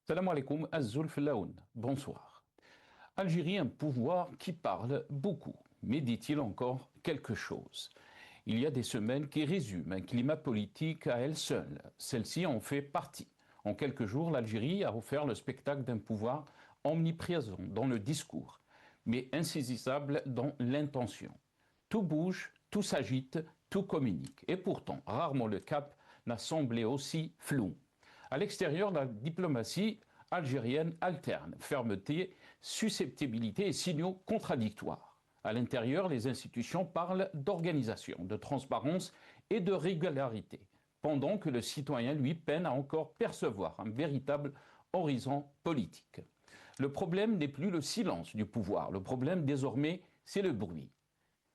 Salam alaikum, Azul Filaoun. Bonsoir. Algérie, un pouvoir qui parle beaucoup, mais dit-il encore quelque chose? Il y a des semaines qui résument un climat politique à elle seule. Celle-ci en fait partie. En quelques jours, l'Algérie a offert le spectacle d'un pouvoir omniprésent dans le discours, mais insaisissable dans l'intention. Tout bouge, tout s'agite, tout communique. Et pourtant, rarement le cap n'a semblé aussi flou. À l'extérieur, la diplomatie algérienne alterne fermeté, susceptibilité et signaux contradictoires. À l'intérieur, les institutions parlent d'organisation, de transparence et de régularité, pendant que le citoyen, lui, peine à encore percevoir un véritable horizon politique. Le problème n'est plus le silence du pouvoir, le problème désormais, c'est le bruit.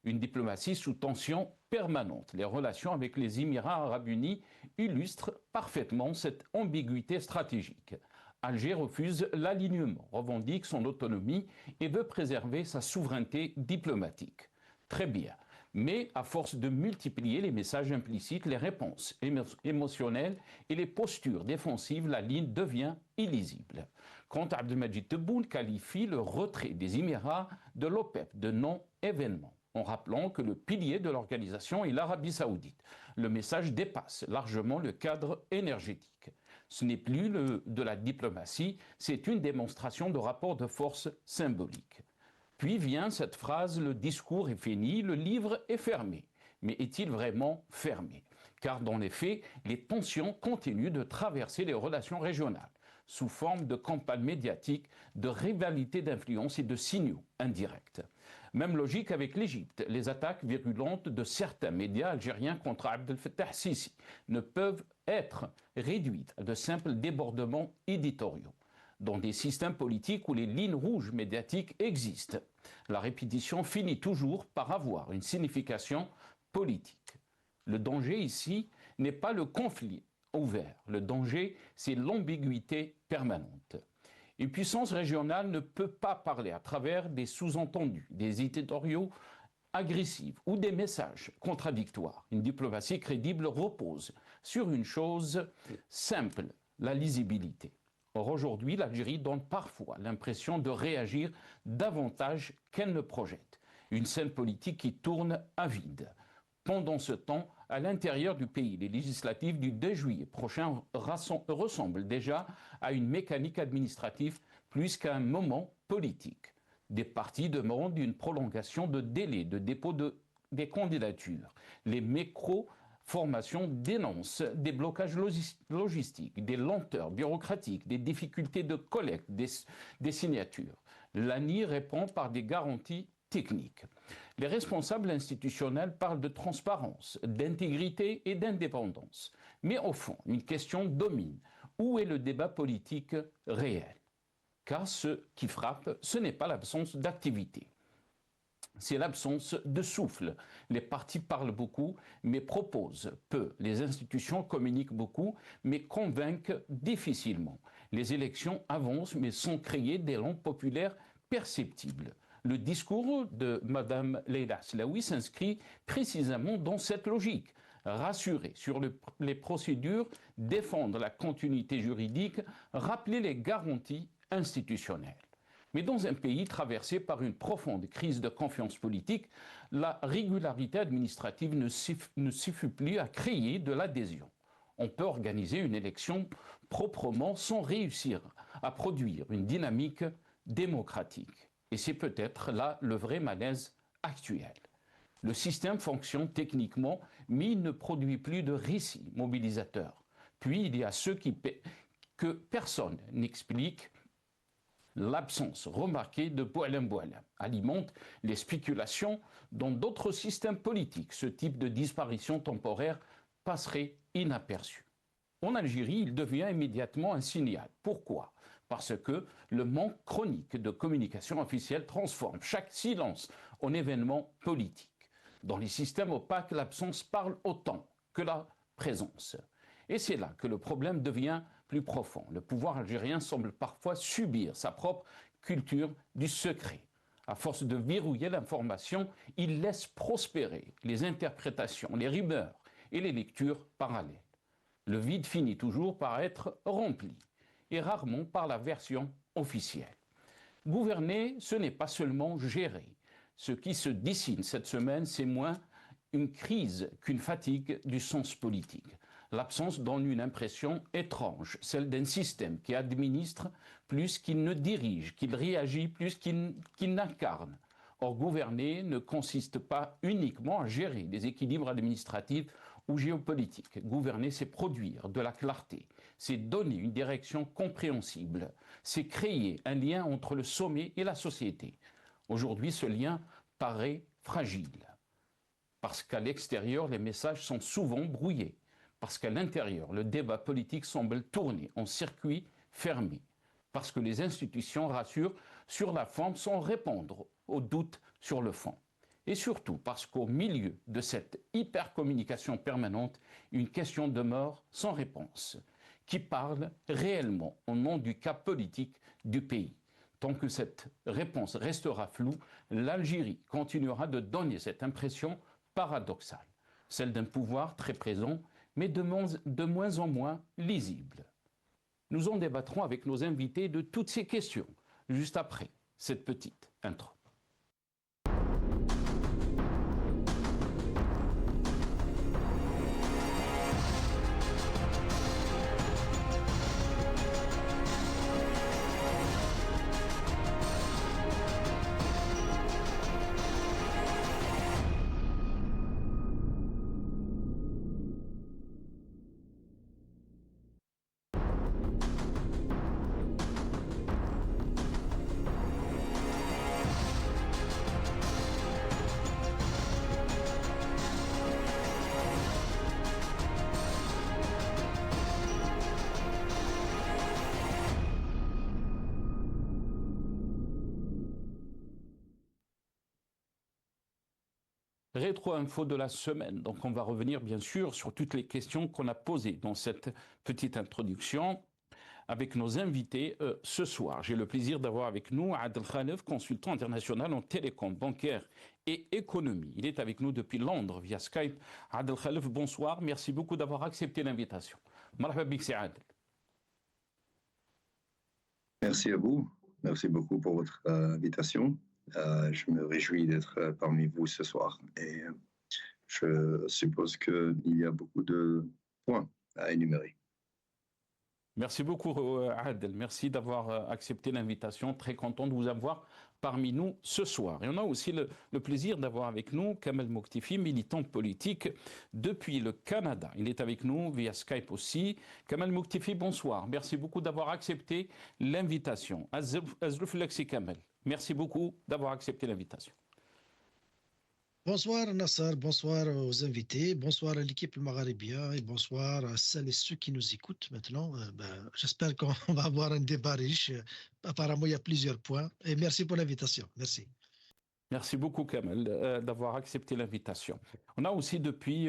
Une diplomatie sous tension permanente. Les relations avec les Émirats arabes unis illustrent parfaitement cette ambiguïté stratégique. Alger refuse l'alignement, revendique son autonomie et veut préserver sa souveraineté diplomatique. Très bien. Mais à force de multiplier les messages implicites, les réponses émotionnelles et les postures défensives, la ligne devient illisible. Quand Abdelmadjid Tebboune qualifie le retrait des Émirats de l'OPEP de non-événement, en rappelant que le pilier de l'organisation est l'Arabie saoudite. Le message dépasse largement le cadre énergétique. Ce n'est plus de la diplomatie, c'est une démonstration de rapport de force symbolique. Puis vient cette phrase, le discours est fini, le livre est fermé. Mais est-il vraiment fermé? Car dans les faits, les tensions continuent de traverser les relations régionales, sous forme de campagne médiatique, de rivalité d'influence et de signaux indirects. Même logique avec l'Égypte. Les attaques virulentes de certains médias algériens contre Abdel Fattah Sisi ne peuvent être réduites à de simples débordements éditoriaux. Dans des systèmes politiques où les lignes rouges médiatiques existent, la répétition finit toujours par avoir une signification politique. Le danger ici n'est pas le conflit ouvert. Le danger, c'est l'ambiguïté permanente. Une puissance régionale ne peut pas parler à travers des sous-entendus, des éditoriaux agressifs ou des messages contradictoires. Une diplomatie crédible repose sur une chose simple, la lisibilité. Or, aujourd'hui, l'Algérie donne parfois l'impression de réagir davantage qu'elle ne projette. Une scène politique qui tourne à vide. Pendant ce temps, à l'intérieur du pays, les législatives du 2 juillet prochain ressemblent déjà à une mécanique administrative plus qu'à un moment politique. Des partis demandent une prolongation de délai de dépôt des candidatures. Les formations dénoncent des blocages logistiques, des lenteurs bureaucratiques, des difficultés de collecte des signatures. L'ANI répond par des garanties techniques. Les responsables institutionnels parlent de transparence, d'intégrité et d'indépendance. Mais au fond, une question domine. Où est le débat politique réel? Car ce qui frappe, ce n'est pas l'absence d'activité. C'est l'absence de souffle. Les partis parlent beaucoup, mais proposent peu. Les institutions communiquent beaucoup, mais convainquent difficilement. Les élections avancent, mais sans créer d'élan populaire perceptible. Le discours de Mme Leïla Slaoui s'inscrit précisément dans cette logique. Rassurer sur les procédures, défendre la continuité juridique, rappeler les garanties institutionnelles. Mais dans un pays traversé par une profonde crise de confiance politique, la régularité administrative ne suffit plus à créer de l'adhésion. On peut organiser une élection proprement sans réussir à produire une dynamique démocratique. Et c'est peut-être là le vrai malaise actuel. Le système fonctionne techniquement, mais il ne produit plus de récits mobilisateurs. Puis il y a ceux que personne n'explique. L'absence remarquée de Boualem alimente les spéculations dans d'autres systèmes politiques. Ce type de disparition temporaire passerait inaperçu. En Algérie, il devient immédiatement un signal. Pourquoi? Parce que le manque chronique de communication officielle transforme chaque silence en événement politique. Dans les systèmes opaques, l'absence parle autant que la présence. Et c'est là que le problème devient plus profond. Le pouvoir algérien semble parfois subir sa propre culture du secret. À force de verrouiller l'information, il laisse prospérer les interprétations, les rumeurs et les lectures parallèles. Le vide finit toujours par être rempli. et rarement par la version officielle. Gouverner, ce n'est pas seulement gérer. Ce qui se dessine cette semaine, c'est moins une crise qu'une fatigue du sens politique. L'absence donne une impression étrange, celle d'un système qui administre plus qu'il ne dirige, qu'il réagit plus qu'il n'incarne. Or, gouverner ne consiste pas uniquement à gérer des équilibres administratifs ou géopolitiques. Gouverner, c'est produire de la clarté, c'est donner une direction compréhensible, c'est créer un lien entre le sommet et la société. Aujourd'hui, ce lien paraît fragile, parce qu'à l'extérieur, les messages sont souvent brouillés, parce qu'à l'intérieur, le débat politique semble tourner en circuit fermé, parce que les institutions rassurent sur la forme sans répondre aux doutes sur le fond. Et surtout parce qu'au milieu de cette hypercommunication permanente, une question demeure sans réponse. Qui parle réellement au nom du cas politique du pays? Tant que cette réponse restera floue, l'Algérie continuera de donner cette impression paradoxale, celle d'un pouvoir très présent, mais de moins en moins lisible. Nous en débattrons avec nos invités de toutes ces questions, juste après cette petite intro. Rétro-info de la semaine. Donc on va revenir bien sûr sur toutes les questions qu'on a posées dans cette petite introduction avec nos invités ce soir. J'ai le plaisir d'avoir avec nous Adel Khalef, consultant international en télécom, bancaire et économie. Il est avec nous depuis Londres via Skype. Adel Khalef, bonsoir. Merci beaucoup d'avoir accepté l'invitation. Marhaba bik, c'est Adel. Merci à vous. Merci beaucoup pour votre invitation. Je me réjouis d'être parmi vous ce soir et je suppose qu'il y a beaucoup de points à énumérer. Merci beaucoup, Adel. Merci d'avoir accepté l'invitation. Très content de vous avoir parmi nous ce soir. Et on a aussi le plaisir d'avoir avec nous Kamel Mouktifi, militant politique depuis le Canada. Il est avec nous via Skype aussi. Kamel Mouktifi, bonsoir. Merci beaucoup d'avoir accepté l'invitation. Azrouf Laksi Kamel, merci beaucoup d'avoir accepté l'invitation. Bonsoir Nassar, bonsoir aux invités, bonsoir à l'équipe Maghrébia et bonsoir à celles et ceux qui nous écoutent maintenant. J'espère qu'on va avoir un débat riche. Apparemment, il y a plusieurs points. Et merci pour l'invitation. Merci. Merci beaucoup, Kamel, d'avoir accepté l'invitation. On a aussi depuis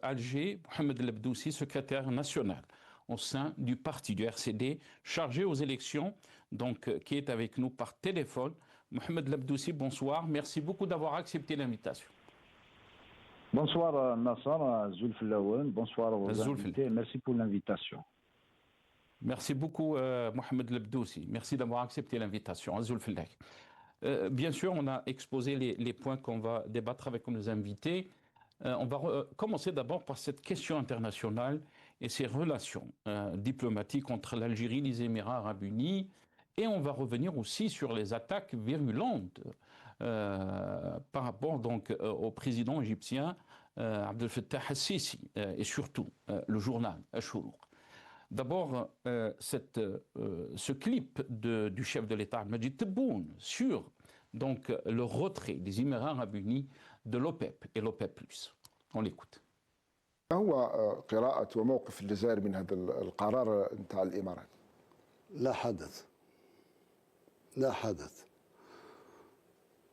Alger, Mohamed Labdoussi, secrétaire national au sein du parti du RCD, chargé aux élections, donc qui est avec nous par téléphone. Mohamed Labdoussi, bonsoir. Merci beaucoup d'avoir accepté l'invitation. Bonsoir Nassar, Zulf Laouen. Bonsoir aux invités. Merci pour l'invitation. Merci beaucoup Mohamed Labdoussi. Merci d'avoir accepté l'invitation. Zulf bien sûr, on a exposé les points qu'on va débattre avec nos invités. On va commencer d'abord par cette question internationale et ses relations diplomatiques entre l'Algérie et les Émirats arabes unis. Et on va revenir aussi sur les attaques virulentes par rapport donc au président égyptien Abdel Fattah al-Sisi et surtout le journal Ash-Shuruq. D'abord, ce clip du chef de l'État Majid Tebboune sur donc, le retrait des Émirats arabes unis de l'OPEP et l'OPEP+. On l'écoute. هو قراءة وموقف الجزائر من هذا القرار نتاع الإمارات؟ لا حدث لا حدث.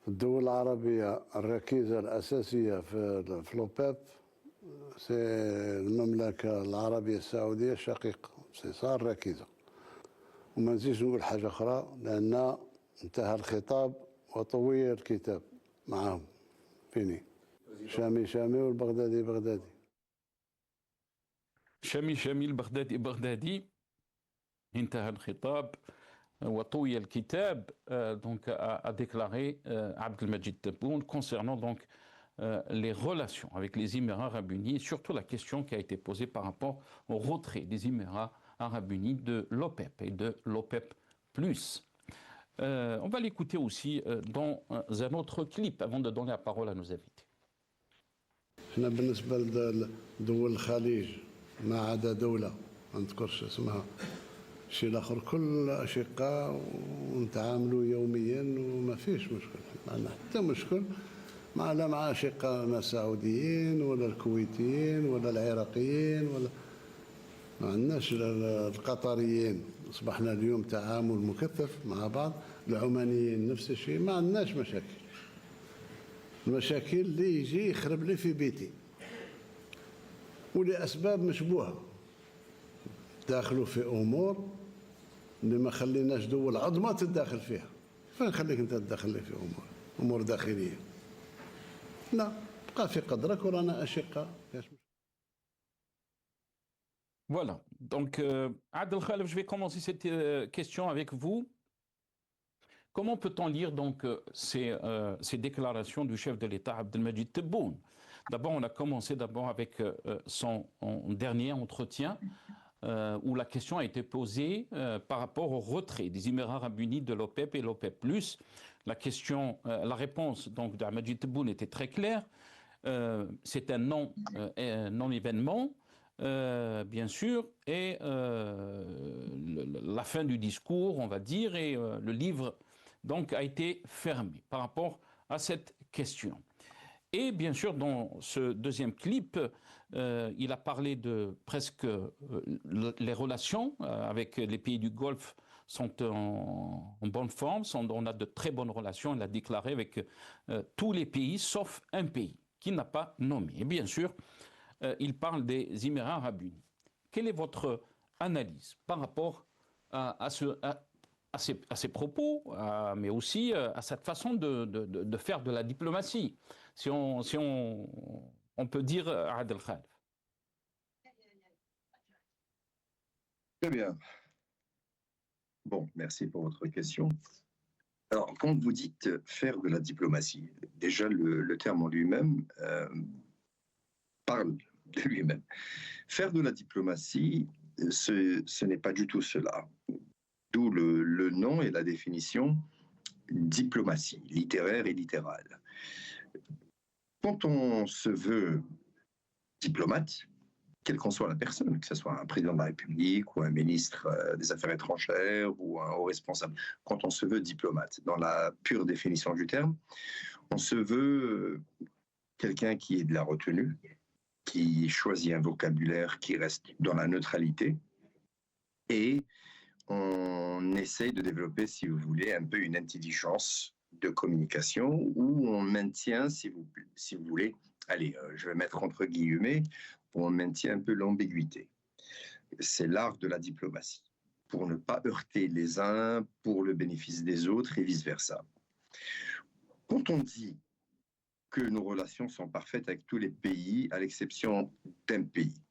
الدول العربية الركيزة الأساسية في الأوباب سي المملكة العربية السعودية شقيقة سي صار ركيزة. وما نزيدش نقول حاجة أخرى لأن انتهى الخطاب وطوي الكتاب معهم. فيني شامي شامي والبغدادي بغدادي. شامي شامي البغدادي بغدادي. انتهى الخطاب وطوي الكتاب donc a déclaré Abdelmajid Tebboune concernant donc les relations avec les Émirats arabes unis, et surtout la question qui a été posée par rapport au retrait des Émirats arabes unis de l'OPEP et de l'OPEP+. On va l'écouter aussi dans un autre clip avant de donner la parole à nos invités. احنا بالنسبة لدول الخليج ما عدا دولة ما نذكرش اسمها الشيء الآخر كل أشقاء ونتعاملوا يوميا وما فيش مشكل، ما عندنا حتى مشكل لا مع أشقائنا السعوديين ولا الكويتيين ولا العراقيين ولا ما عندناش القطريين، أصبحنا اليوم تعامل مكثف مع بعض، العمانيين نفس الشيء، ما عندناش مشاكل. المشاكل اللي يجي يخرب لي في بيتي ولأسباب مشبوهة، داخلوا في أمور اللي ما خليناش دول عظمى تتداخل فيها. فين خليك أنت تدخل لي في أمور داخلية؟ لا، بقى في قدرك ورانا أشقاء. Voilà, donc Adel Khalef, je vais commencer cette question avec vous. Comment peut-on lire donc ces déclarations du chef de l'État Abdelmajid Tebboune? D'abord, on a commencé avec son dernier entretien où la question a été posée par rapport au retrait des Émirats arabes unis de l'OPEP et l'OPEP+. La réponse donc d'Abdelmajid Tebboune était très claire. C'est un non-événement. Bien sûr, et la fin du discours, on va dire, et le livre donc a été fermé par rapport à cette question. Et bien sûr, dans ce deuxième clip, il a parlé de presque les relations avec les pays du Golfe sont en bonne forme, on a de très bonnes relations, il a déclaré avec tous les pays sauf un pays qu'il n'a pas nommé. Et bien sûr, il parle des Émirats arabes unis. Quelle est votre analyse par rapport à ces propos, mais aussi à cette façon de faire de la diplomatie, si on peut dire, Adel Khalef? Très bien. Bon, merci pour votre question. Alors, quand vous dites faire de la diplomatie, déjà le terme en lui-même parle de lui-même. Faire de la diplomatie, ce n'est pas du tout cela. D'où le nom et la définition diplomatie, littéraire et littérale. Quand on se veut diplomate, quelle qu'en soit la personne, que ce soit un président de la République ou un ministre des Affaires étrangères ou un haut responsable, quand on se veut diplomate, dans la pure définition du terme, on se veut quelqu'un qui ait de la retenue, qui choisit un vocabulaire qui reste dans la neutralité, et on essaye de développer, si vous voulez, un peu une intelligence de communication où on maintient, si vous voulez, allez, je vais mettre entre guillemets, on maintient un peu l'ambiguïté. C'est l'art de la diplomatie, pour ne pas heurter les uns pour le bénéfice des autres et vice-versa. Quand on dit que nos relations sont parfaites avec tous les pays, à l'exception d'un pays.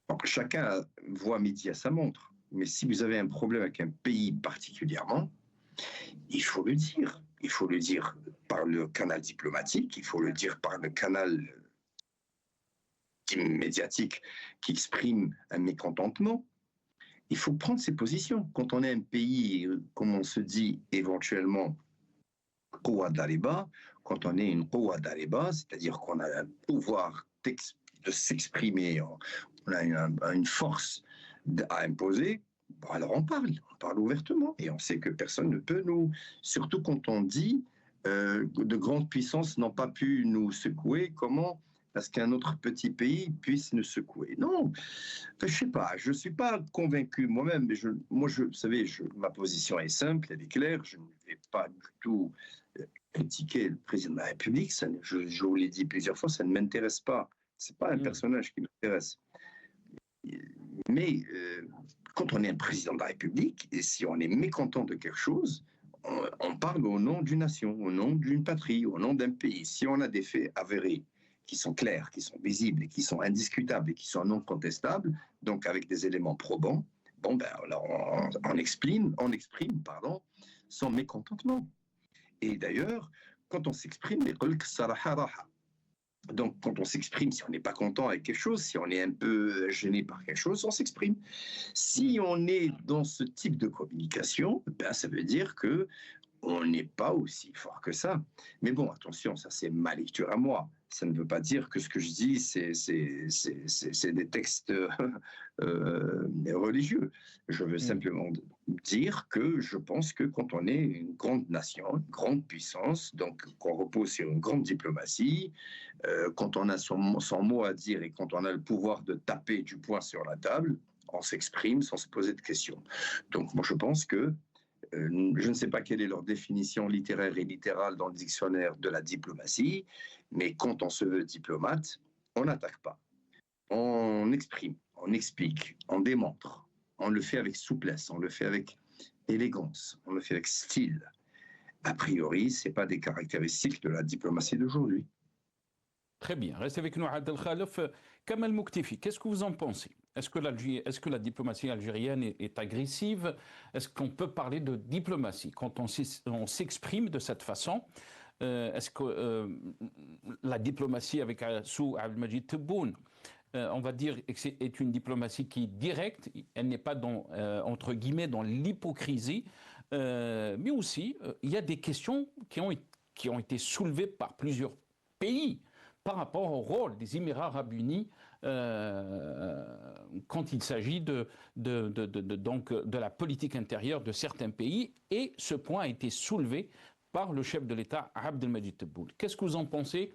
Donc, chacun voit midi à sa montre. Mais si vous avez un problème avec un pays particulièrement, il faut le dire. Il faut le dire par le canal diplomatique, il faut le dire par le canal médiatique qui exprime un mécontentement. Il faut prendre ses positions. Quand on est un pays, comme on se dit éventuellement, Quwa d'Ariba, quand on est une Quwa d'Ariba, c'est-à-dire qu'on a un pouvoir de s'exprimer, on a une force à imposer, bon, alors on parle ouvertement, et on sait que personne ne peut nous, surtout quand on dit de grandes puissances n'ont pas pu nous secouer, comment est-ce qu'un autre petit pays puisse nous secouer? Non, je ne sais pas, je ne suis pas convaincu moi-même, mais vous savez, ma position est simple, elle est claire, je ne vais pas du tout critiquer le président de la République, je vous l'ai dit plusieurs fois, ça ne m'intéresse pas, ce n'est pas un personnage qui m'intéresse. Mais quand on est un président de la République, et si on est mécontent de quelque chose, on parle au nom d'une nation, au nom d'une patrie, au nom d'un pays. Si on a des faits avérés, qui sont clairs, qui sont visibles, et qui sont indiscutables et qui sont non contestables, donc avec des éléments probants, Bon, ben, alors on exprime son mécontentement. Et d'ailleurs, quand on s'exprime, donc quand on s'exprime, si on n'est pas content avec quelque chose, si on est un peu gêné par quelque chose, on s'exprime. Si on est dans ce type de communication, ben, ça veut dire que on n'est pas aussi fort que ça. Mais bon, attention, ça c'est ma lecture à moi. Ça ne veut pas dire que ce que je dis, c'est des textes religieux. Je veux simplement dire que je pense que quand on est une grande nation, une grande puissance, donc qu'on repose sur une grande diplomatie, quand on a son mot à dire et quand on a le pouvoir de taper du poing sur la table, on s'exprime sans se poser de questions. Donc moi je pense que je ne sais pas quelle est leur définition littéraire et littérale dans le dictionnaire de la diplomatie, mais quand on se veut diplomate, on n'attaque pas. On exprime, on explique, on démontre. On le fait avec souplesse, on le fait avec élégance, on le fait avec style. A priori, ce n'est pas des caractéristiques de la diplomatie d'aujourd'hui. Très bien. Restez avec nous, Adel Khalef. Kamal Mouktefi, qu'est-ce que vous en pensez? Est-ce que la diplomatie algérienne est agressive? Est-ce qu'on peut parler de diplomatie quand on s'exprime de cette façon? Est-ce que la diplomatie avec sous Abdelmajid Tebboune, on va dire que est une diplomatie qui est directe, elle n'est pas dans, entre guillemets, dans l'hypocrisie, mais aussi il y a des questions qui ont été soulevées par plusieurs pays par rapport au rôle des Émirats arabes unis quand il s'agit donc de la politique intérieure de certains pays, et ce point a été soulevé par le chef de l'État Abdelmajid Tebboune. Qu'est-ce que vous en pensez,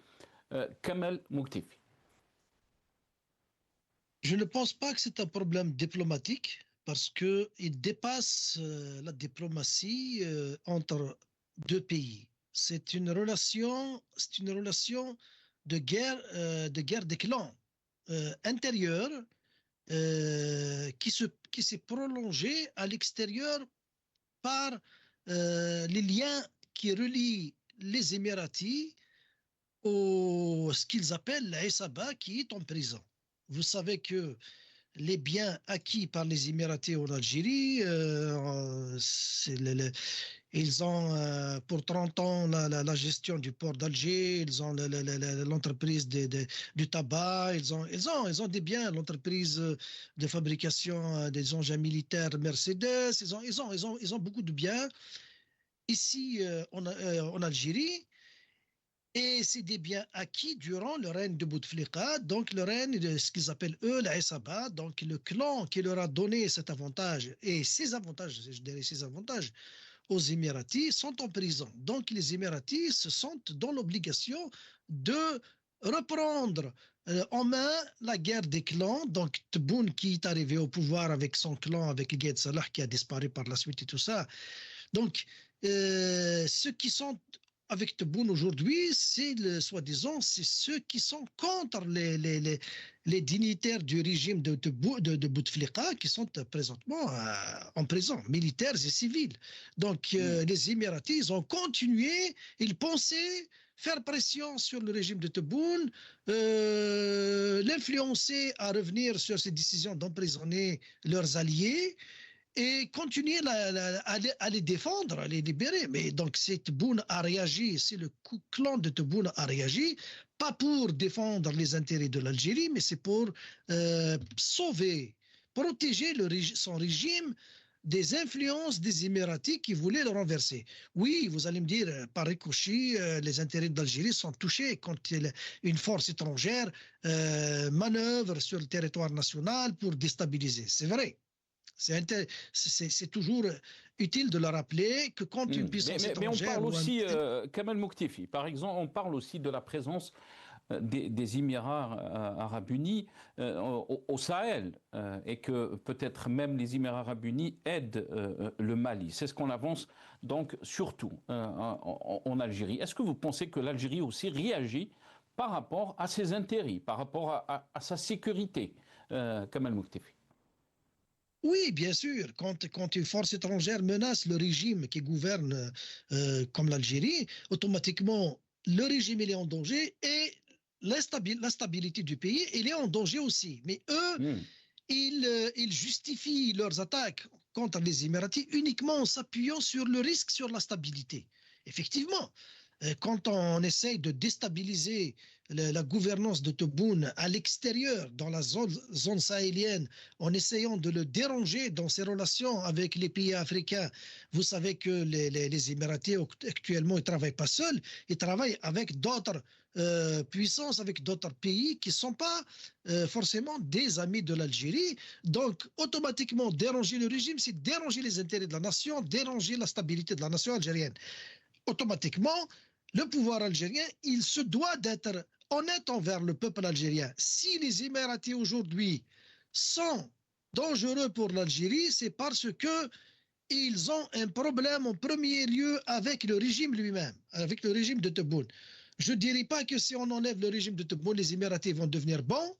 Kamal Mouktefi? Je ne pense pas que c'est un problème diplomatique parce qu'il dépasse la diplomatie entre deux pays. C'est une relation de guerre des clans intérieure qui s'est prolongée à l'extérieur par les liens qui relient les Émiratis au ce qu'ils appellent l'Aïsaba, qui est en prison. Vous savez que les biens acquis par les Émiratis en Algérie, ils ont pour 30 ans la gestion du port d'Alger, ils ont l'entreprise du tabac, ils ont des biens, l'entreprise de fabrication des engins militaires Mercedes, ils ont beaucoup de biens ici en Algérie. Et c'est des biens acquis durant le règne de Bouteflika, donc le règne de ce qu'ils appellent eux l'Aïsaba, donc le clan qui leur a donné cet avantage, et ces avantages, je dirais ces avantages, aux Émiratis sont en prison. Donc les Émiratis se sentent dans l'obligation de reprendre en main la guerre des clans. Donc Tebboune qui est arrivé au pouvoir avec son clan, avec Gaïd Salah qui a disparu par la suite et tout ça. Donc ceux qui sont avec Tebboune aujourd'hui, c'est soi-disant, c'est ceux qui sont contre les dignitaires du régime de Bouteflika qui sont présentement en prison, militaires et civils. Donc les Émiratis, ils ont continué, ils pensaient faire pression sur le régime de Tebboune, l'influencer à revenir sur ses décisions d'emprisonner leurs alliés, et continuer à les défendre, à les libérer. Mais donc, Tebboune a réagi, c'est le clan de Tebboune a réagi, pas pour défendre les intérêts de l'Algérie, mais c'est pour sauver, protéger son régime des influences des Émiratis qui voulaient le renverser. Oui, vous allez me dire, par ricochet, les intérêts d'Algérie sont touchés quand une force étrangère manœuvre sur le territoire national pour déstabiliser. C'est vrai. C'est toujours utile de le rappeler que quand une puissance étrangère... Mais on parle aussi, Kamal Mouktefi, par exemple, on parle aussi de la présence des Émirats arabes unis au Sahel, et que peut-être même les Émirats arabes unis aident le Mali. C'est ce qu'on avance donc surtout en Algérie. Est-ce que vous pensez que l'Algérie aussi réagit par rapport à ses intérêts, par rapport à sa sécurité, Kamal Mouktefi? Oui, bien sûr. Quand une force étrangère menace le régime qui gouverne comme l'Algérie, automatiquement, le régime il est en danger et la stabilité du pays il est en danger aussi. Mais eux, ils justifient leurs attaques contre les Émiratis uniquement en s'appuyant sur le risque, sur la stabilité. Effectivement, quand on essaye de déstabiliser la gouvernance de Tebboune à l'extérieur, dans la zone sahélienne, en essayant de le déranger dans ses relations avec les pays africains, vous savez que les Émiratis actuellement, ils ne travaillent pas seuls, ils travaillent avec d'autres puissances, avec d'autres pays qui ne sont pas forcément des amis de l'Algérie. Donc, automatiquement, déranger le régime, c'est déranger les intérêts de la nation, déranger la stabilité de la nation algérienne. Automatiquement, le pouvoir algérien, il se doit d'être honnête envers le peuple algérien. Si les Émiratis aujourd'hui sont dangereux pour l'Algérie, c'est parce qu'ils ont un problème en premier lieu avec le régime lui-même, avec le régime de Tebboune. Je ne dirais pas que si on enlève le régime de Tebboune, les Émiratis vont devenir bons,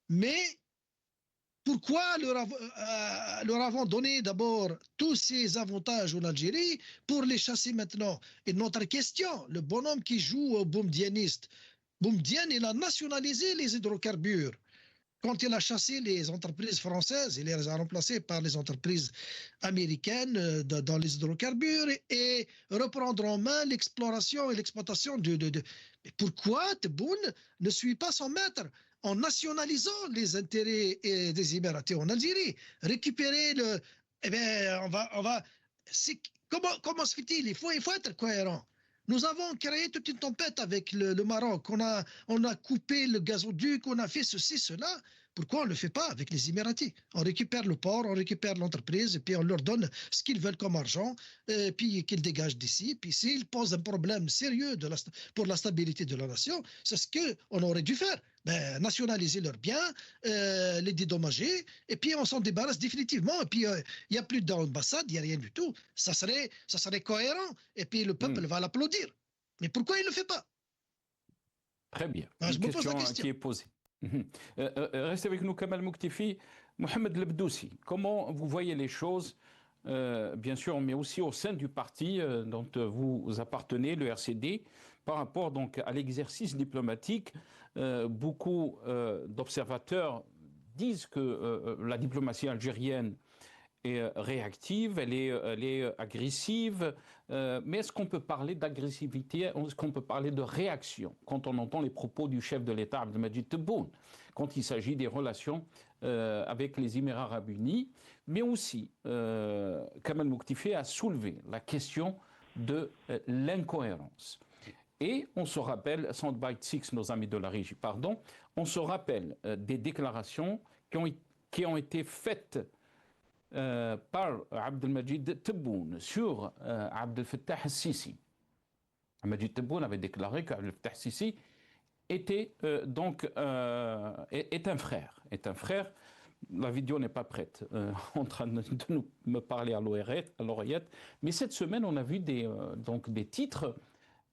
mais pourquoi leur avons donné d'abord tous ces avantages en Algérie pour les chasser maintenant? Et notre question, le bonhomme qui joue au boumdianiste, Boumedienne, il a nationalisé les hydrocarbures. Quand il a chassé les entreprises françaises, il les a remplacées par les entreprises américaines dans les hydrocarbures et reprendre en main l'exploration et l'exploitation Mais pourquoi Tebboune ne suit pas son maître en nationalisant les intérêts des Émiratis en Algérie? Récupérer le... Eh bien, on va... Comment se fait-il? Il faut être cohérent. Nous avons créé toute une tempête avec le Maroc. On a coupé le gazoduc, on a fait ceci, cela. Pourquoi on ne le fait pas avec les Émiratis? On récupère le port, on récupère l'entreprise, et puis on leur donne ce qu'ils veulent comme argent, et puis qu'ils dégagent d'ici. Puis s'ils posent un problème sérieux pour la stabilité de la nation, c'est ce qu'on aurait dû faire. Nationaliser leurs biens, les dédommager, et puis on s'en débarrasse définitivement. Et puis il n'y a plus d'ambassade, il n'y a rien du tout. Ça serait cohérent, et puis le peuple va l'applaudir. Mais pourquoi il ne le fait pas? Très bien. Je me pose la question qui est posée. Restez avec nous, Kamal Mouktifi. Mohamed Lebdoussi, comment vous voyez les choses, bien sûr, mais aussi au sein du parti dont vous appartenez, le RCD, par rapport donc à l'exercice diplomatique? Beaucoup d'observateurs disent que la diplomatie algérienne est réactive, elle est agressive, mais est-ce qu'on peut parler d'agressivité, est-ce qu'on peut parler de réaction quand on entend les propos du chef de l'État, Abdelmadjid Tebboune, quand il s'agit des relations avec les Émirats arabes unis, mais aussi Kamal Mouktifi a soulevé la question de l'incohérence. Et on se rappelle, Soundbite 6, nos amis de la régie, pardon, on se rappelle des déclarations qui ont été faites par Abdelmadjid Tebboune sur Abdel Fattah al-Sisi. Abdelmadjid Tebboune avait déclaré qu'Abdel Fattah al-Sisi est un frère. La vidéo n'est pas prête, en train de me parler à l'oreillette. Mais cette semaine, on a vu des titres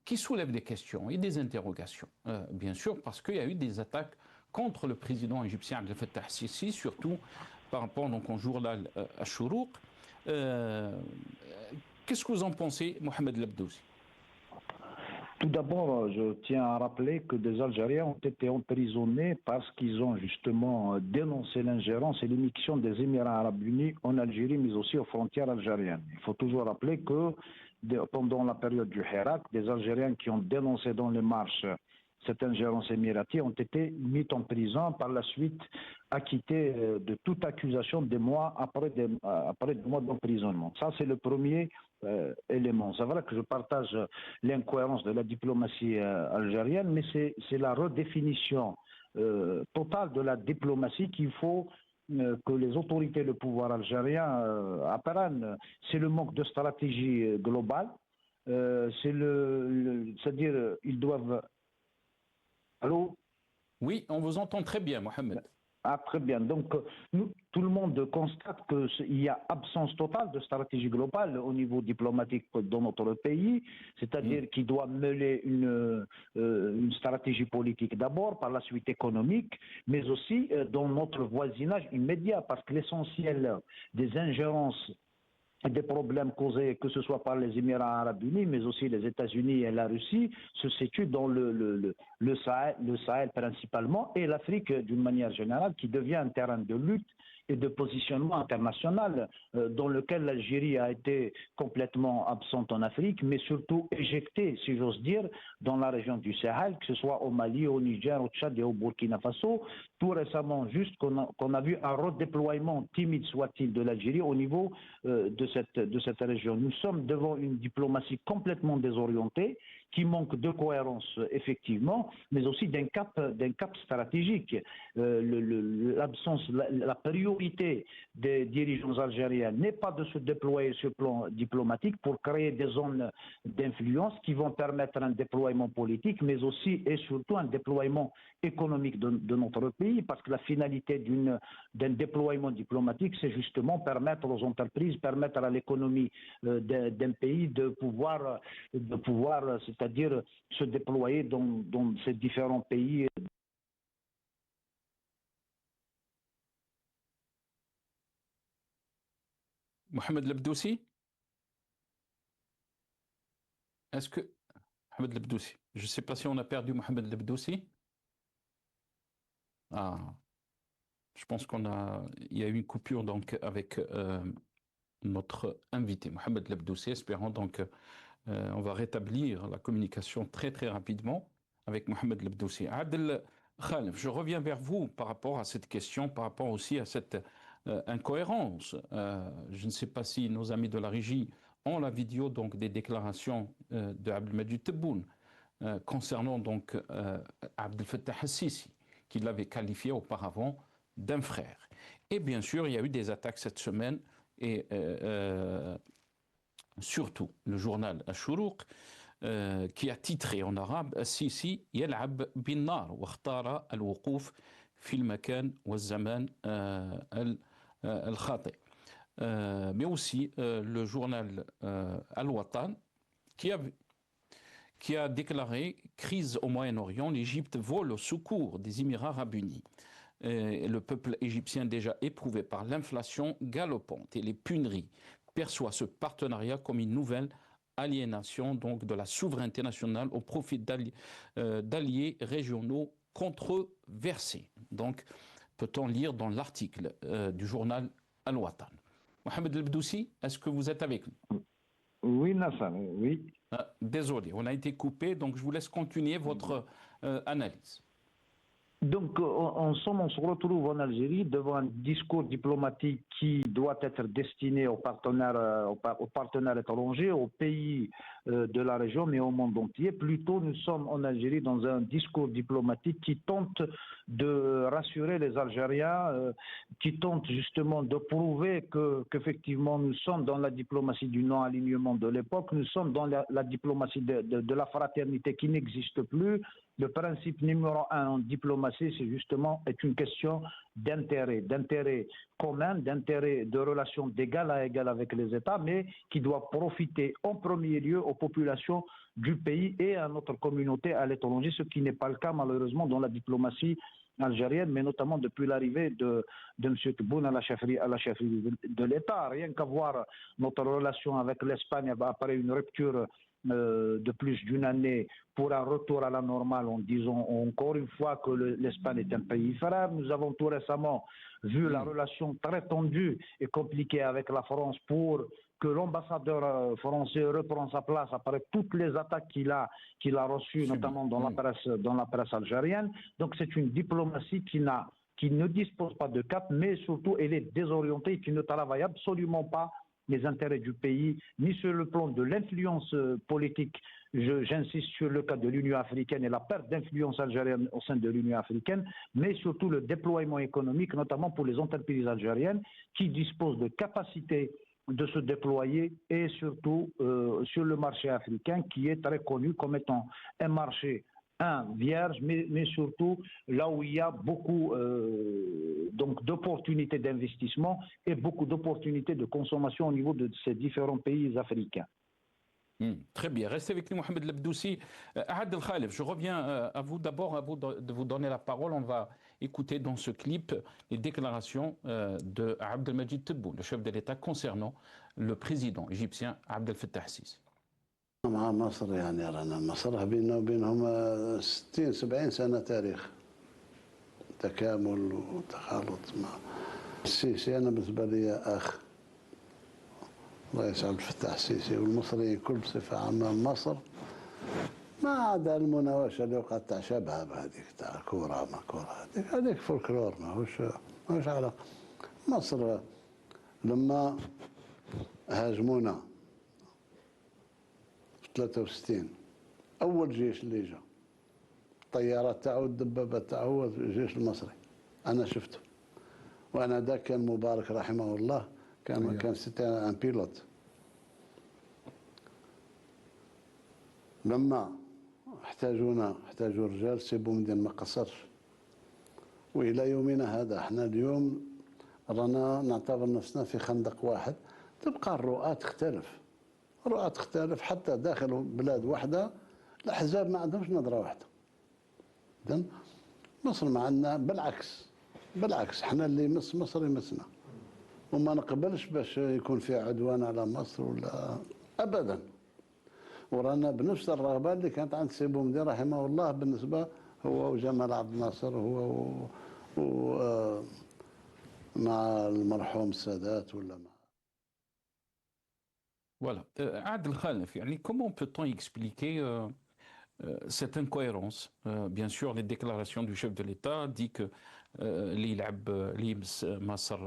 qui soulèvent des questions et des interrogations. Bien sûr, parce qu'il y a eu des attaques contre le président égyptien Abdel Fattah al-Sisi, surtout par rapport donc, au journal Ash-Shuruq. Qu'est-ce que vous en pensez, Mohamed Lebdoussi? Tout d'abord, je tiens à rappeler que des Algériens ont été emprisonnés parce qu'ils ont justement dénoncé l'ingérence et l'immixtion des Émirats arabes unis en Algérie, mais aussi aux frontières algériennes. Il faut toujours rappeler que pendant la période du Hirak, des Algériens qui ont dénoncé dans les marches cette ingérence émiratie ont été mis en prison, par la suite acquittés de toute accusation des mois après des mois d'emprisonnement. Ça, c'est le premier élément. C'est vrai que je partage l'incohérence de la diplomatie algérienne, mais c'est la redéfinition totale de la diplomatie qu'il faut que les autorités, le pouvoir algérien apprennent. C'est le manque de stratégie globale. C'est-à-dire, ils doivent... Allô? Oui, on vous entend très bien, Mohamed. Ah, très bien. Donc, tout le monde constate qu'il y a absence totale de stratégie globale au niveau diplomatique dans notre pays, c'est-à-dire qu'il doit mêler une stratégie politique d'abord, par la suite économique, mais aussi dans notre voisinage immédiat, parce que l'essentiel des ingérences des problèmes causés, que ce soit par les Émirats arabes unis, mais aussi les États-Unis et la Russie, se situent dans le Sahel principalement, et l'Afrique d'une manière générale, qui devient un terrain de lutte et de positionnement international dans lequel l'Algérie a été complètement absente en Afrique, mais surtout éjectée, si j'ose dire, dans la région du Sahel, que ce soit au Mali, au Niger, au Tchad et au Burkina Faso. Tout récemment, juste qu'on a vu un redéploiement, timide soit-il, de l'Algérie au niveau de cette région. Nous sommes devant une diplomatie complètement désorientée, qui manque de cohérence effectivement, mais aussi d'un cap stratégique. L'absence, la priorité des dirigeants algériens n'est pas de se déployer sur le plan diplomatique pour créer des zones d'influence qui vont permettre un déploiement politique, mais aussi et surtout un déploiement économique de notre pays, parce que la finalité d'un déploiement diplomatique, c'est justement permettre aux entreprises, permettre à l'économie d'un pays de pouvoir c'est-à-dire se déployer dans ces différents pays. Mohamed Lebdoussi, est-ce que... Mohamed Lebdoussi, je ne sais pas si on a perdu Mohamed Lebdoussi. Ah, je pense il y a eu une coupure donc avec notre invité, Mohamed Lebdoussi, espérant donc on va rétablir la communication très très rapidement avec Mohamed Lebdoussi. Adel Khalef, je reviens vers vous par rapport à cette question, par rapport aussi à cette incohérence. Je ne sais pas si nos amis de la régie ont la vidéo donc des déclarations de Abdelmadjid Tebboune concernant donc Abdel Fattah al-Sisi, qui l'avait qualifié auparavant d'un frère. Et bien sûr, il y a eu des attaques cette semaine et surtout le journal Ash-Shuruq qui a titré en arabe Al-Sisi يلعب بالنار واختار الوقوف في المكان والزمان الخاطئ. Mais aussi le journal Al-Watan qui a déclaré crise au Moyen-Orient, l'Égypte vole au secours des Émirats arabes unis. Le peuple égyptien déjà éprouvé par l'inflation galopante et les punneries perçoit ce partenariat comme une nouvelle aliénation donc de la souveraineté nationale au profit d'alliés régionaux controversés. Donc, peut-on lire dans l'article du journal Al-Watan. Mohamed Lebdoussi, est-ce que vous êtes avec nous? Oui, Nassan, oui. Désolé, on a été coupé, donc je vous laisse continuer votre analyse. Donc, en somme, on se retrouve en Algérie devant un discours diplomatique qui doit être destiné aux partenaires étrangers, aux pays de la région, mais au monde entier. Plutôt, nous sommes en Algérie dans un discours diplomatique qui tente de rassurer les Algériens, qui tente justement de prouver qu'effectivement nous sommes dans la diplomatie du non-alignement de l'époque, nous sommes dans la diplomatie de la fraternité qui n'existe plus. Le principe numéro un en diplomatie, c'est justement une question d'intérêt commun, d'intérêt de relations d'égal à égal avec les États, mais qui doit profiter en premier lieu aux populations du pays et à notre communauté à l'étranger, ce qui n'est pas le cas malheureusement dans la diplomatie algérienne, mais notamment depuis l'arrivée de M. Tebboune à la chefferie de l'État. Rien qu'à voir notre relation avec l'Espagne après une rupture de plus d'une année pour un retour à la normale en disant encore une fois que l'Espagne est un pays frère. Nous avons tout récemment vu la relation très tendue et compliquée avec la France pour que l'ambassadeur français reprend sa place après toutes les attaques qu'il a reçues, notamment dans la presse algérienne. Donc c'est une diplomatie qui ne dispose pas de cap, mais surtout elle est désorientée et qui ne travaille absolument pas les intérêts du pays, ni sur le plan de l'influence politique. J'insiste sur le cas de l'Union africaine et la perte d'influence algérienne au sein de l'Union africaine, mais surtout le déploiement économique, notamment pour les entreprises algériennes qui disposent de capacités de se déployer et surtout sur le marché africain qui est très connu comme étant un marché vierge, mais surtout là où il y a beaucoup donc d'opportunités d'investissement et beaucoup d'opportunités de consommation au niveau de ces différents pays africains. Très bien. Restez avec nous, Mohamed Lebdoussi. Adel Khalef, je reviens à vous d'abord, à vous de vous donner la parole. On va Écoutez dans ce clip les déclarations de Abdelmajid Tebboune, le chef de l'État, concernant le président égyptien Abdel Fattah el-Sisi. مع مصر يعني رانا مصر بيننا وبينهم 60 70 سنة تاريخ تكامل وتخالط مع السيسي. أنا بالنسبة لي أخ الرئيس عبد الفتاح السيسي والمصريين كل بصفة عامة. مصر ما عدا المناوشة اللي وقعت تاع شباب هذيك تاع كورة ما كورة هذيك فولكلور ماهوش علاقة. مصر لما هاجمونا في 63 أول جيش اللي جا الطيارات تاعو الدبابات تاعو هو الجيش المصري أنا شفته. وأنا ذاك كان مبارك رحمه الله كان سيتي ان بيلوت. لما احتاجوا رجال سيبوا مدين ما قصرش. والى يومنا هذا احنا اليوم رانا نعتبر نفسنا في خندق واحد. تبقى الرؤى تختلف حتى داخل بلاد واحده الاحزاب ما عندهمش نظره واحده. اذا مصر ما عندنا بالعكس احنا اللي يمس مصر يمسنا. وما نقبلش باش يكون في عدوان على مصر ولا ابدا. ورانا بنفس الرغبه اللي كانت عند سي بومدين رحمه الله بالنسبه هو وجمال عبد الناصر هو مع المرحوم السادات ولا مع. Voilà. Adel Khalef, comment peut-on expliquer cette incohérence? Bien sûr, les déclarations du chef de l'État disent que Masr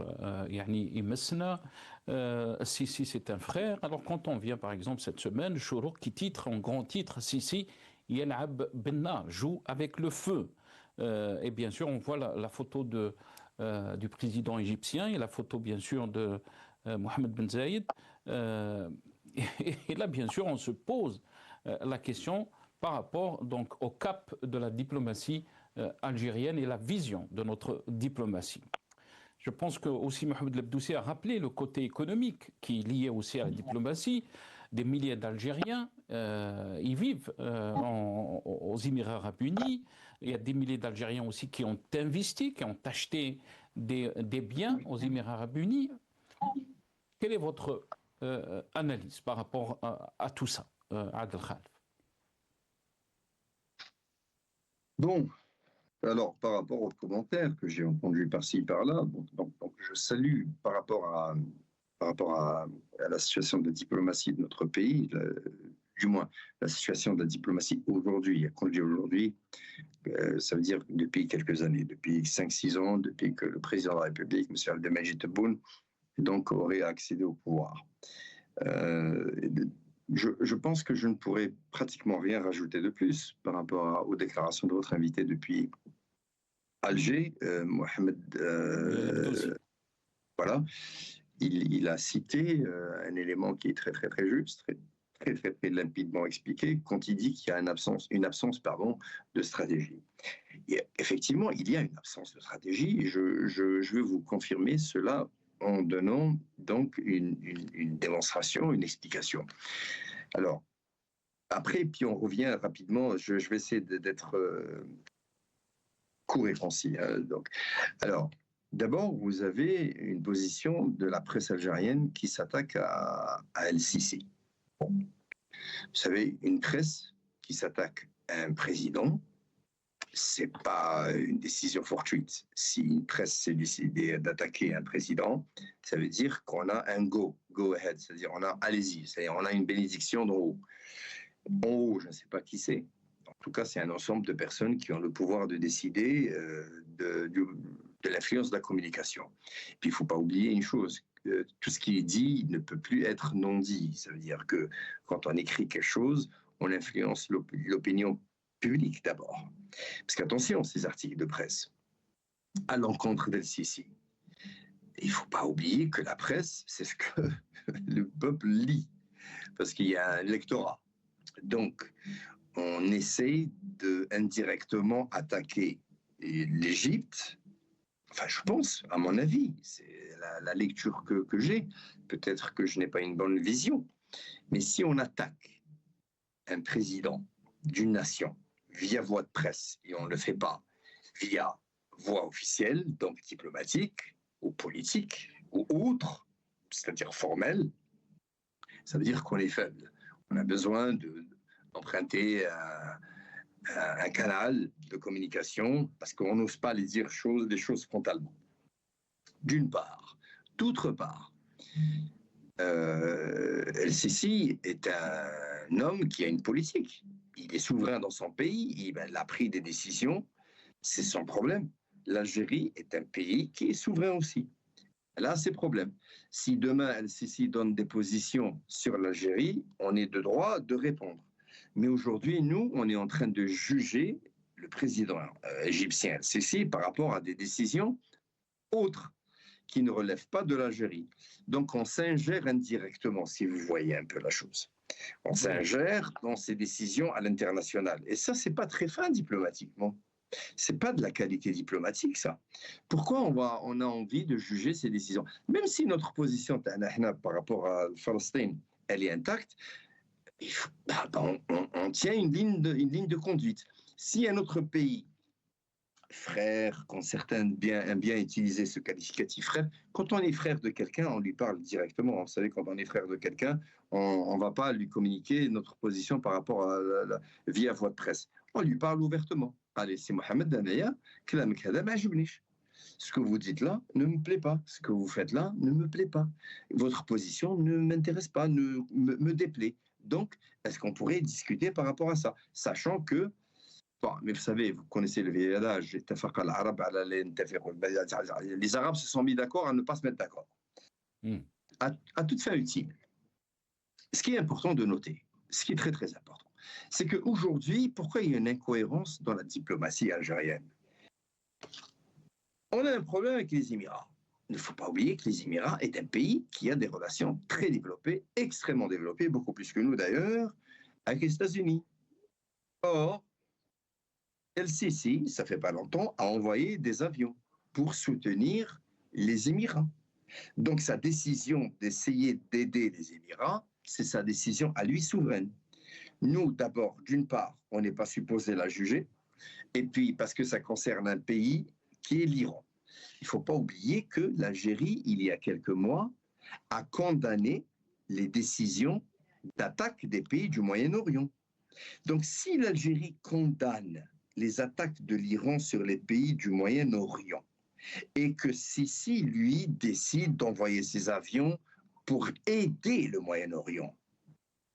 Sisi c'est un frère. Alors quand on vient par exemple cette semaine, Chourouk qui titre en grand titre Sisi Yel'ab Benna, joue avec le feu. Et bien sûr on voit la photo du président égyptien et la photo bien sûr de Mohamed Ben Zayed. Et là bien sûr on se pose la question par rapport donc au cap de la diplomatie algérienne et la vision de notre diplomatie. Je pense que aussi Mohamed Lebdoussi a rappelé le côté économique qui est lié aussi à la diplomatie. Des milliers d'Algériens y vivent aux Émirats Arabes Unis. Il y a des milliers d'Algériens aussi qui ont investi, qui ont acheté des biens aux Émirats Arabes Unis. Quelle est votre analyse par rapport à tout ça, Adel Khalef? Bon, alors par rapport aux commentaires que j'ai entendus par-ci par-là, donc je salue par rapport à la situation de la diplomatie de notre pays, du moins la situation de la diplomatie aujourd'hui. Quand je dis aujourd'hui, ça veut dire depuis quelques années, depuis 5-6 ans, depuis que le président de la République, M. Abdelmajid Tebboune, donc aurait accédé au pouvoir. Je pense que je ne pourrais pratiquement rien rajouter de plus par rapport aux déclarations de votre invité depuis Alger, Mohamed. Voilà, il a cité un élément qui est très juste, très limpidement expliqué, quand il dit qu'il y a une absence de stratégie. Et effectivement, il y a une absence de stratégie, et je veux vous confirmer cela en donnant donc une démonstration, une explication. Alors, après, puis on revient rapidement, je vais essayer d'être court et concis. Donc. Alors, d'abord, vous avez une position de la presse algérienne qui s'attaque à El-Sisi. Bon. Vous savez, une presse qui s'attaque à un président, c'est pas une décision fortuite. Si une presse s'est décidée d'attaquer un président, ça veut dire qu'on a un go ahead, c'est-à-dire on a allez-y, c'est-à-dire on a une bénédiction d'en haut. En haut, je ne sais pas qui c'est. En tout cas, c'est un ensemble de personnes qui ont le pouvoir de décider de l'influence de la communication. Puis il ne faut pas oublier une chose, tout ce qui est dit ne peut plus être non dit. Ça veut dire que quand on écrit quelque chose, on influence l'opinion publique d'abord. Parce qu'attention, ces articles de presse, à l'encontre d'El-Sisi, il ne faut pas oublier que la presse, c'est ce que le peuple lit, parce qu'il y a un lectorat. Donc, on essaie indirectement attaquer l'Égypte. Enfin, je pense, à mon avis, c'est la lecture que j'ai. Peut-être que je n'ai pas une bonne vision. Mais si on attaque un président d'une nation via voie de presse, et on ne le fait pas via voie officielle, donc diplomatique ou politique ou autre, c'est-à-dire formelle, ça veut dire qu'on est faible. On a besoin d'emprunter un canal de communication parce qu'on n'ose pas les dire des choses frontalement. D'une part. D'autre part, El-Sisi est un homme qui a une politique. Il est souverain dans son pays, il a pris des décisions, c'est son problème. L'Algérie est un pays qui est souverain aussi. Là, c'est problème. Si demain El-Sisi donne des positions sur l'Algérie, on est de droit de répondre. Mais aujourd'hui, nous, on est en train de juger le président égyptien El-Sisi par rapport à des décisions autres qui ne relèvent pas de l'Algérie. Donc, on s'ingère indirectement, si vous voyez un peu la chose. On s'ingère dans ces décisions à l'international. Et ça, c'est pas très fin diplomatiquement. C'est pas de la qualité diplomatique, ça. Pourquoi on a envie de juger ces décisions? Même si notre position par rapport à Palestine, elle est intacte, on tient une ligne de conduite. Si un autre pays, frère, quand certains aiment bien utiliser ce qualificatif frère, quand on est frère de quelqu'un, on lui parle directement. Vous savez, quand on est frère de quelqu'un, on ne va pas lui communiquer notre position par rapport à via voie de presse. On lui parle ouvertement. Allez, c'est Mohamed Danaya, ce que vous dites là ne me plaît pas. Ce que vous faites là ne me plaît pas. Votre position ne m'intéresse pas, me déplaît. Donc, est-ce qu'on pourrait discuter par rapport à ça? Sachant que, bon, mais vous savez, vous connaissez le vieil adage, les Arabes se sont mis d'accord à ne pas se mettre d'accord. À toute fin utile. Ce qui est important de noter, ce qui est très très important, c'est qu'aujourd'hui, pourquoi il y a une incohérence dans la diplomatie algérienne? On a un problème avec les Émirats. Il ne faut pas oublier que les Émirats est un pays qui a des relations très développées, extrêmement développées, beaucoup plus que nous d'ailleurs, avec les États-Unis. Or, El-Sisi, ça fait pas longtemps, a envoyé des avions pour soutenir les Émirats. Donc sa décision d'essayer d'aider les Émirats, c'est sa décision à lui souveraine. Nous, d'abord, d'une part, on n'est pas supposé la juger, et puis parce que ça concerne un pays qui est l'Iran. Il ne faut pas oublier que l'Algérie, il y a quelques mois, a condamné les décisions d'attaque des pays du Moyen-Orient. Donc si l'Algérie condamne les attaques de l'Iran sur les pays du Moyen-Orient et que Sisi, lui, décide d'envoyer ses avions pour aider le Moyen-Orient,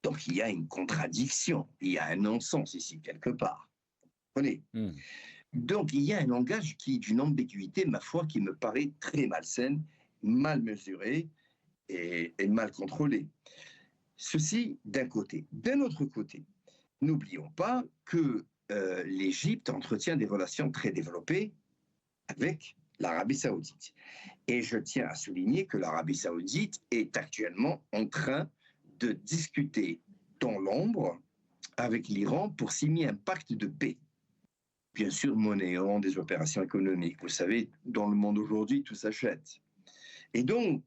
donc il y a une contradiction, il y a un non-sens ici quelque part. Vous comprenez? Donc il y a un langage qui d'une ambiguïté, ma foi, qui me paraît très malsaine, mal mesurée et mal contrôlée. Ceci d'un côté. D'un autre côté, n'oublions pas que l'Égypte entretient des relations très développées avec l'Arabie saoudite. Et je tiens à souligner que l'Arabie saoudite est actuellement en train de discuter dans l'ombre avec l'Iran pour signer un pacte de paix. Bien sûr, monnayant des opérations économiques. Vous savez, dans le monde aujourd'hui, tout s'achète. Et donc,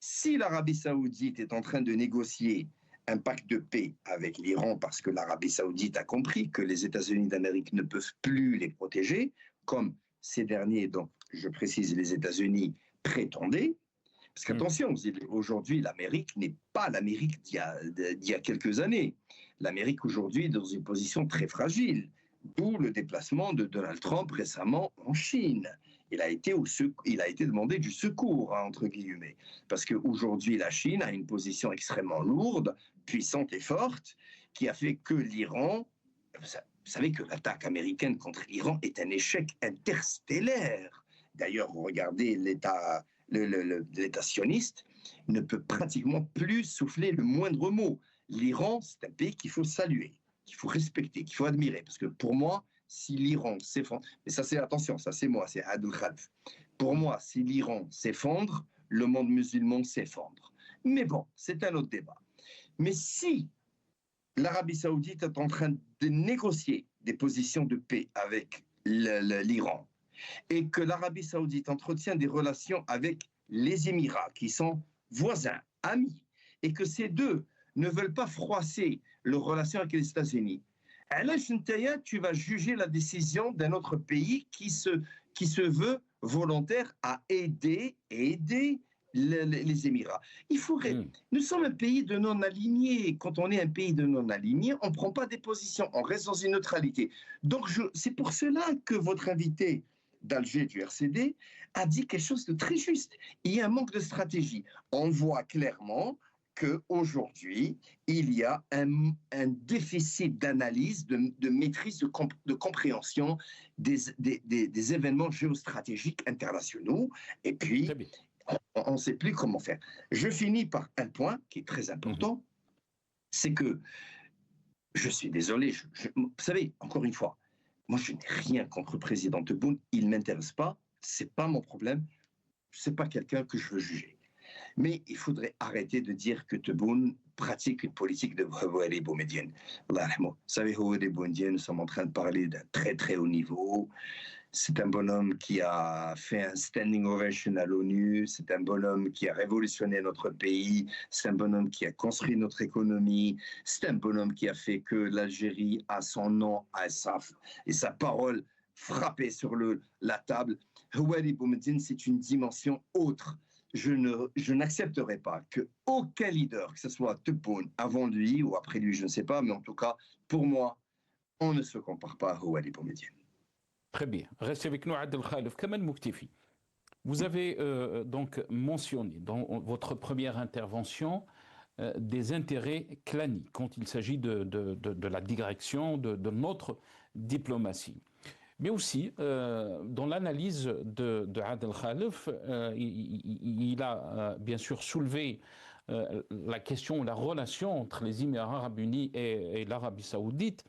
si l'Arabie saoudite est en train de négocier un pacte de paix avec l'Iran parce que l'Arabie saoudite a compris que les États-Unis d'Amérique ne peuvent plus les protéger, comme ces derniers, donc je précise les États-Unis, prétendaient. Parce qu'attention, aujourd'hui, l'Amérique n'est pas l'Amérique d'il y a quelques années. L'Amérique aujourd'hui est dans une position très fragile, d'où le déplacement de Donald Trump récemment en Chine. Il a été demandé du secours, hein, entre guillemets, parce qu'aujourd'hui, la Chine a une position extrêmement lourde, puissante et forte, qui a fait que l'Iran, vous savez que l'attaque américaine contre l'Iran est un échec interstellaire. D'ailleurs, regardez l'État sioniste ne peut pratiquement plus souffler le moindre mot. L'Iran, c'est un pays qu'il faut saluer, qu'il faut respecter, qu'il faut admirer, parce que pour moi, si l'Iran s'effondre, mais ça c'est, attention, ça c'est moi, c'est Adel Khalf. Pour moi, si l'Iran s'effondre, le monde musulman s'effondre. Mais bon, c'est un autre débat. Mais si l'Arabie saoudite est en train de négocier des positions de paix avec l'Iran et que l'Arabie saoudite entretient des relations avec les Émirats, qui sont voisins, amis, et que ces deux ne veulent pas froisser leurs relations avec les États-Unis, علاش نتايا tu vas juger la décision d'un autre pays qui se veut volontaire à aider les Émirats. Nous sommes un pays de non-alignés. Quand on est un pays de non-alignés, on ne prend pas des positions, on reste dans une neutralité. Donc c'est pour cela que votre invité d'Alger du RCD a dit quelque chose de très juste. Il y a un manque de stratégie. On voit clairement qu'aujourd'hui, il y a un déficit d'analyse, de maîtrise, de compréhension des événements géostratégiques internationaux. Et puis, on ne sait plus comment faire. Je finis par un point qui est très important, c'est que, je suis désolé, vous savez, encore une fois, moi je n'ai rien contre le président Tebboune, il ne m'intéresse pas, ce n'est pas mon problème, ce n'est pas quelqu'un que je veux juger. Mais il faudrait arrêter de dire que Tebboune pratique une politique de Houari Boumediene. Vous savez, Houari Boumediene, nous sommes en train de parler d'un très très haut niveau. C'est un bonhomme qui a fait un standing ovation à l'ONU, c'est un bonhomme qui a révolutionné notre pays, c'est un bonhomme qui a construit notre économie, c'est un bonhomme qui a fait que l'Algérie a son nom et sa parole frappée sur la table. Houari Boumediene, c'est une dimension autre. Je n'accepterai pas qu'aucun leader, que ce soit Tebboune avant lui ou après lui, je ne sais pas, mais en tout cas, pour moi, on ne se compare pas à Houari Boumediene. Très bien. Restez avec nous, Adel Khalef. Kamal Mouktefi, vous avez donc mentionné dans votre première intervention des intérêts claniques quand il s'agit de la direction de notre diplomatie. Mais aussi, dans l'analyse de Adel Khalef, il a bien sûr soulevé la question, la relation entre les Émirats arabes unis et l'Arabie saoudite.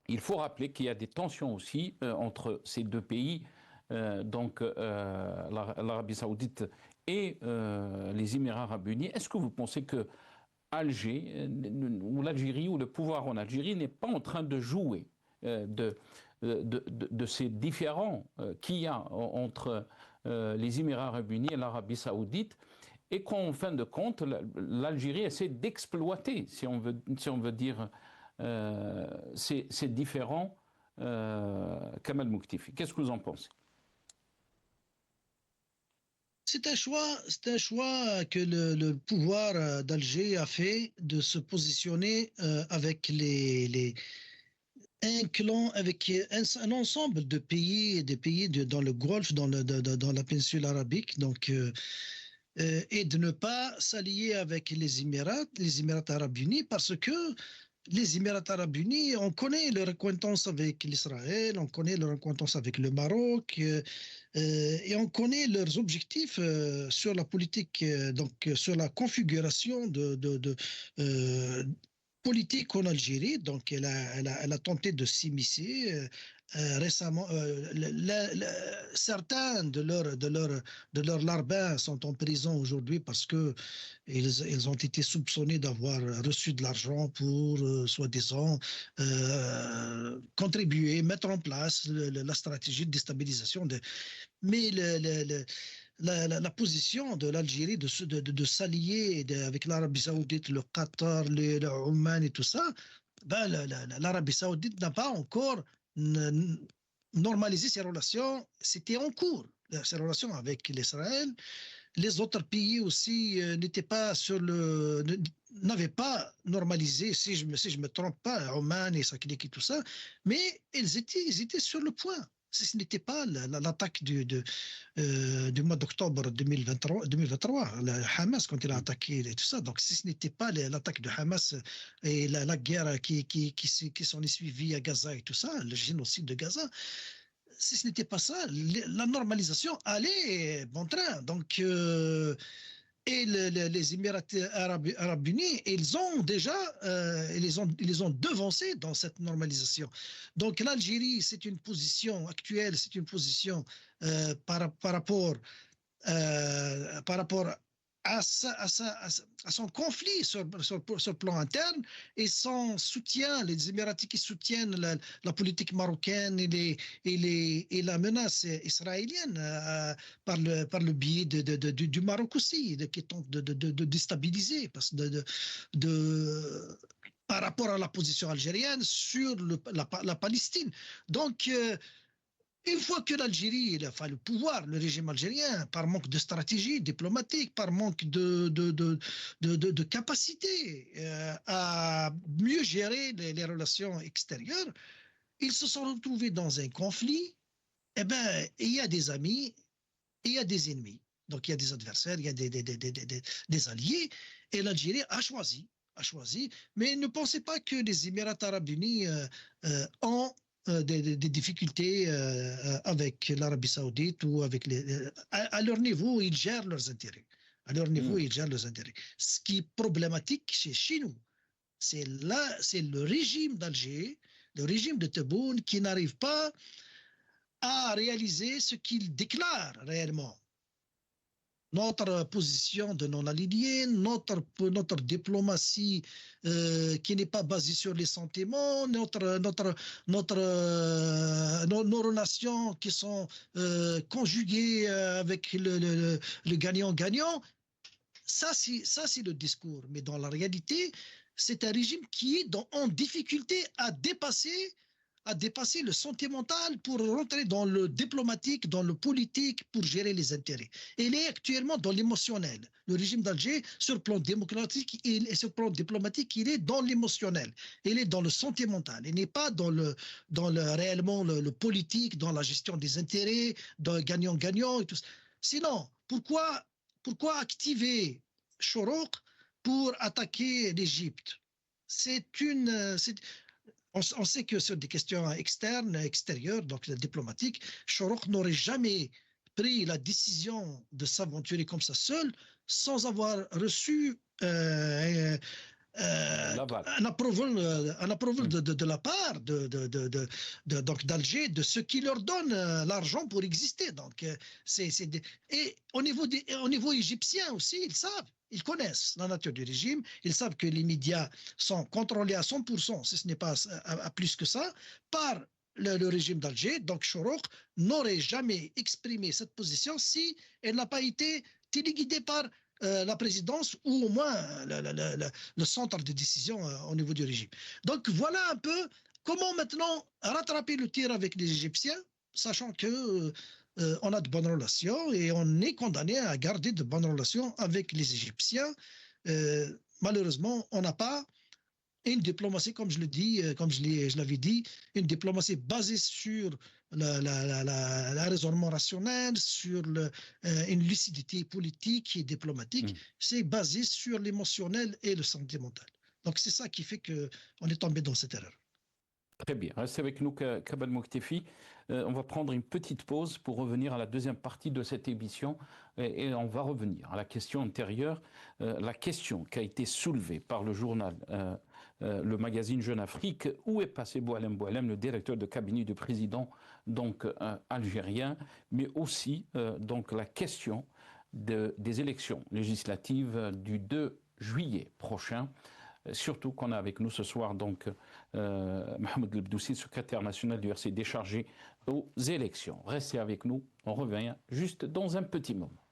Il faut rappeler qu'il y a des tensions aussi entre ces deux pays, donc l'Arabie saoudite et les Émirats arabes unis. Est-ce que vous pensez que Alger, ou l'Algérie, ou le pouvoir en Algérie n'est pas en train de jouer de ces différends qu'il y a entre les Émirats arabes unis et l'Arabie saoudite, et qu'en fin de compte, l'Algérie essaie d'exploiter, si on veut dire, ces différents. Kamal Mouktefi, qu'est-ce que vous en pensez? C'est un choix que le pouvoir d'Alger a fait de se positionner avec un clan, avec un ensemble de pays, des pays dans le Golfe, dans la péninsule arabique, donc et de ne pas s'allier avec les Émirats arabes unis, parce que les Émirats arabes unis, on connaît leur acquaintance avec l'Israël, on connaît leur acquaintance avec le Maroc, et on connaît leurs objectifs sur la politique, donc sur la configuration de politique en Algérie. Donc elle a tenté de s'immiscer récemment. Certains de leurs larbins sont en prison aujourd'hui parce que ils ont été soupçonnés d'avoir reçu de l'argent pour soi-disant contribuer, mettre en place la stratégie de déstabilisation. Mais la position de l'Algérie de s'allier avec l'Arabie saoudite, le Qatar, le Oman et tout ça, ben l'Arabie saoudite n'a pas encore normalisé ses relations. C'était en cours, ses relations avec l'Israël. Les autres pays aussi n'avaient pas normalisé, si je me trompe pas, Oman et Saklik et tout ça, mais ils étaient sur le point. Si ce n'était pas l'attaque du mois d'octobre 2023, le Hamas, quand il a attaqué et tout ça, donc si ce n'était pas l'attaque de Hamas et la guerre qui s'en est suivie à Gaza et tout ça, le génocide de Gaza, si ce n'était pas ça, la normalisation allait bon train. Donc, et les Émirats arabes unis, ils ont déjà, ils les ont devancés dans cette normalisation. Donc l'Algérie, c'est une position actuelle, c'est une position par rapport à son conflit sur le plan interne et son soutien, les Émiratis qui soutiennent la politique marocaine et la menace israélienne par le biais du Maroc aussi, qui tente de déstabiliser par rapport à la position algérienne sur la Palestine. Donc, une fois que l'Algérie, enfin le pouvoir, le régime algérien, par manque de stratégie diplomatique, par manque de capacité à mieux gérer les relations extérieures, ils se sont retrouvés dans un conflit. Eh bien, il y a des amis et il y a des ennemis. Donc, il y a des adversaires, il y a des alliés. Et l'Algérie a choisi. Mais ne pensez pas que les Émirats arabes unis ont des difficultés avec l'Arabie saoudite ou avec à leur niveau, ils gèrent leurs intérêts. À leur niveau, ils gèrent leurs intérêts. Ce qui est problématique chez nous, c'est le régime d'Alger, le régime de Tebboune qui n'arrive pas à réaliser ce qu'il déclare réellement. Notre position de non-aligné, notre diplomatie qui n'est pas basée sur les sentiments, nos relations qui sont conjuguées avec le gagnant-gagnant, ça c'est le discours. Mais dans la réalité, c'est un régime qui est en difficulté à dépasser le sentimental pour rentrer dans le diplomatique, dans le politique, pour gérer les intérêts. Il est actuellement dans l'émotionnel. Le régime d'Alger, sur le plan démocratique et sur le plan diplomatique, il est dans l'émotionnel. Il est dans le sentimental. Il n'est pas réellement le politique, dans la gestion des intérêts, dans le gagnant-gagnant et tout ça. Sinon, pourquoi activer Chorouk pour attaquer l'Égypte? On sait que sur des questions extérieures, donc diplomatiques, Chorouk n'aurait jamais pris la décision de s'aventurer comme ça seul, sans avoir reçu un approval de la part d'Alger, de ceux qui leur donnent l'argent pour exister. Donc, et au niveau égyptien aussi, ils savent. Ils connaissent la nature du régime, ils savent que les médias sont contrôlés à 100%, si ce n'est pas à plus que ça, par le régime d'Alger. Donc Chorouk n'aurait jamais exprimé cette position si elle n'a pas été téléguidée par la présidence ou au moins le centre de décision au niveau du régime. Donc voilà un peu comment maintenant rattraper le tir avec les Égyptiens, sachant que on a de bonnes relations et on est condamné à garder de bonnes relations avec les Égyptiens. Malheureusement, on n'a pas une diplomatie, comme je l'avais dit, une diplomatie basée sur la raisonnement rationnel, sur une lucidité politique et diplomatique. C'est basé sur l'émotionnel et le sentimental. Donc c'est ça qui fait qu'on est tombé dans cette erreur. Très bien. Restez avec nous, Kabal Moktefi. On va prendre une petite pause pour revenir à la deuxième partie de cette émission et on va revenir à la question antérieure, la question qui a été soulevée par le journal, le magazine Jeune Afrique, où est passé Boualem Boualem, le directeur de cabinet du président donc algérien, mais aussi donc la question des élections législatives du 2 juillet prochain. Surtout qu'on a avec nous ce soir donc Mohamed Lebdoussi, secrétaire national du RCD chargé aux élections. Restez avec nous, on revient juste dans un petit moment.